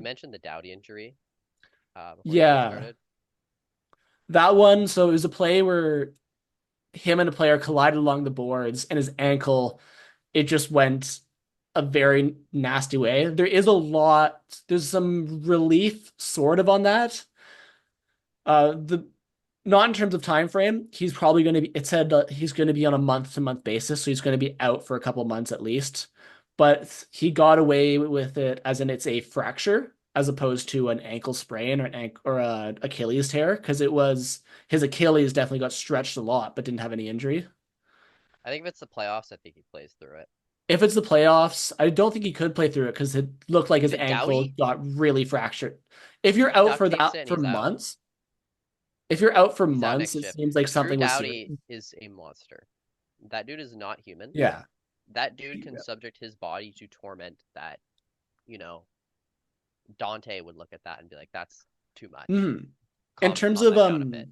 mentioned the Doughty injury before the game Yeah, started. that one. So it was a play where him and a player collided along the boards, and his ankle, it just went a very nasty way. There's some relief sort of on that. The Not in terms of time frame. He's probably going to be. It said he's going to be on a month-to-month basis, so he's going to be out for a couple months at least. But he got away with it as in it's a fracture as opposed to an ankle sprain or an ankle or a Achilles tear because it was his Achilles definitely got stretched a lot but didn't have any injury. I think if it's the playoffs, I think he plays through it. If it's the playoffs, I don't think he could play through it because it looked like his ankle Doughty, got really fractured. If you're he out duct for tapes that it and for he's out. months, if you're out for He's out months, next it shift. seems like Drew something was serious. Doughty is a monster. That dude is not human. Yeah. That dude can subject his body to torment that, you know, Dante would look at that and be like, that's too much. Mhm. In Calm terms calm of that down a bit.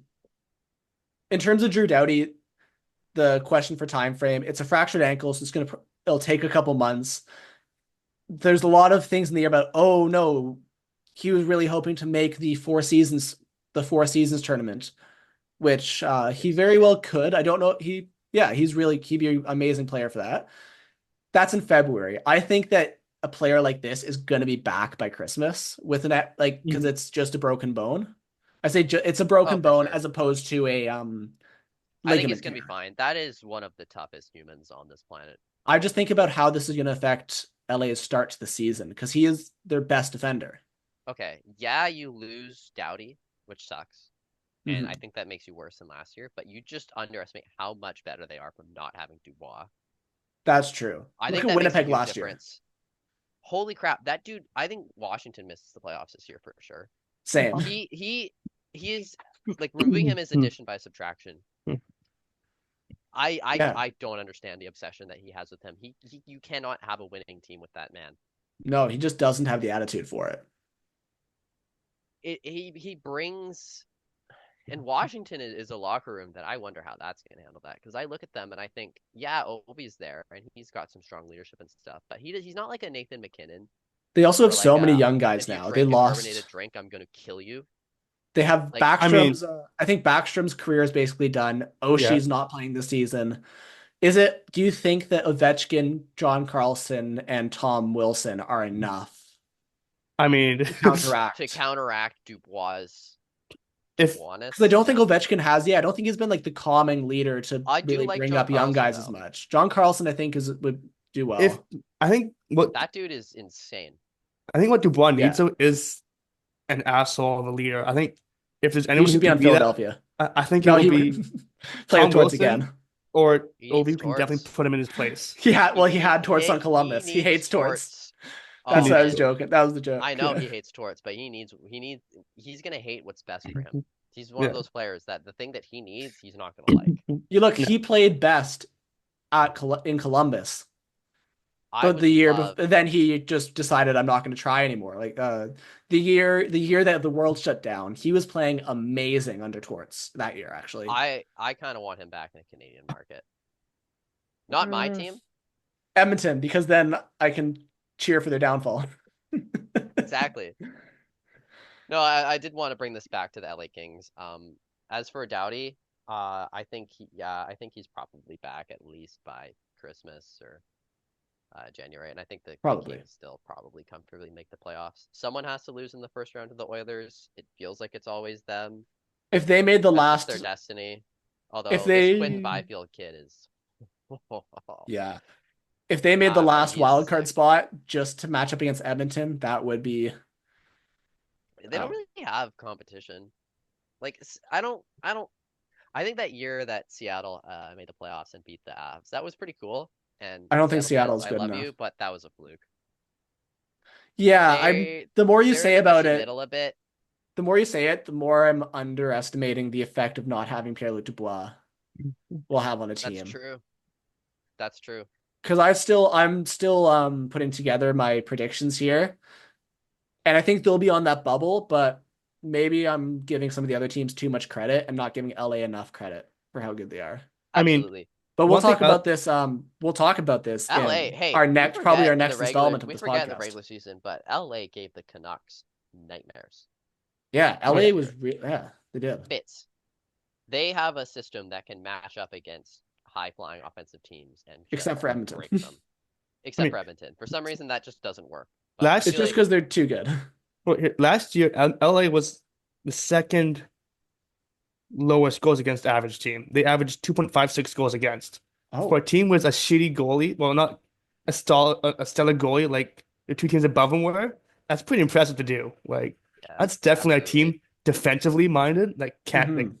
in terms of Drew Doughty, the question for time frame, it's a fractured ankle, so it'll take a couple months. There's a lot of things in the air about, oh no, he was really hoping to make the Four Seasons tournament, which he Gives a very shit. well could. I don't know. He'd be an amazing player for that. That's in February. I think that a player like this is going to be back by Christmas with like because Mhm. it's just a broken bone. It's a Oh, broken for bone sure. as opposed to a I think he's ligament gonna be tear. fine. That is one of the toughest humans on this planet. I just think about how this is going to affect LA's start to the season because he is their best defender. Okay, yeah, you lose Doughty, which sucks. And I Hmm. think that makes you worse than last year, but you just underestimate how much better they are from not having Dubois. That's true. I Look think at that makes a Winnipeg huge last year. difference. Holy crap, that dude, I think Washington misses the playoffs this year for sure. Same. He is like removing him as addition by subtraction. Yeah. I don't understand the obsession that he has with him. You cannot have a winning team with that man. No, he just doesn't have the attitude for it. He brings and Washington is a locker room that I wonder how that's going to handle that because I look at them and I think, yeah, Obi's there and he's got some strong leadership and stuff, but he's not like a Nathan McKinnon They also have or like so many young guys if you now. They drink a carbonated lost. drink, I'm going to kill you. They have Like I mean, Backstrom's. I think Backstrom's career is basically done. yeah. Oshie's not playing this season. Is it? Do you think that Ovechkin, John Carlson, and Tom Wilson are enough I mean, to to counteract? counteract Dubois' if Because I don't Dubois-ness. think Ovechkin has. Yeah, I don't think he's been like the calming leader to I do really like bring John up young Carlson guys as though. much. John Carlson, I think, is would do if well. I think what That dude is insane. Dubois needs Yeah, though is an asshole of a leader. I think if there's he anyone should who be can on be that, Philadelphia. I think it No, will he be play with Tom Torts again. Wilson or He needs Ovi can definitely Torts. put him in his place. He had Torts on He Columbus. He needs hates Torts. Torts. He That's Oh what I needs was man, to. joking. That was the I joke. know he hates Torts, but he's gonna hate what's best for him. He's one of Yeah. those players that the thing that he needs, he's not gonna like. You look, Yeah. he played best in Columbus. I would The year love before, then he just decided I'm not going to try anymore. Like the year that the world shut down, he was playing amazing under Torts that year actually. I kind of want him back in the Canadian market. Not my Mm. team. Edmonton, because then I can cheer for their downfall. Exactly. No, I did want to bring this back to the LA Kings. As for Doughty, I think he's probably back at least by Christmas or January, and I think the Probably. Kings still probably comfortably make the playoffs. Someone has to lose in the first round to the Oilers. It feels like it's always them. If they made the That's just their last, destiny. if Although this Quinn they, Byfield kid is, yeah, if they made the bro, last he's wild card sick. spot just to match up against Edmonton, that would be, They don't uh, really have competition. Like I don't. I think that year that Seattle made the playoffs and beat the Avs, that was pretty cool. And I don't think Seattle fans, Seattle's I good love enough. you, but that was a fluke. Yeah, They the more you they're in say the about mushy it, middle a bit. the more you say it, the more I'm underestimating the effect of not having Pierre-Luc Dubois will have on a That's team. true. That's true. Because I'm still putting together my predictions here, and I think they'll be on that bubble, but maybe I'm giving some of the other teams too much credit and not giving LA enough credit for how good they are. I mean, Absolutely. But we'll one thing talk about this. We'll talk about this LA, in hey, our we next, probably forget our in the next regular installment of we this forget in the podcast. regular season, but LA gave the Canucks nightmares. Yeah, oh LA yeah, was yeah, they did. Fits. They have a system that can match up against high flying offensive teams and Except just for Edmonton. break them. I Except mean for Edmonton. For some reason that just doesn't work. But I last It's feel just like because they're too good. last year LA was the second lowest goals against average team. They averaged 2.56 goals against. For a Oh. team with a shitty goalie, well, not a stellar goalie like the two teams above them were, that's pretty impressive to do. Like yeah, that's definitely a absolutely. team defensively minded that can't like Hmm.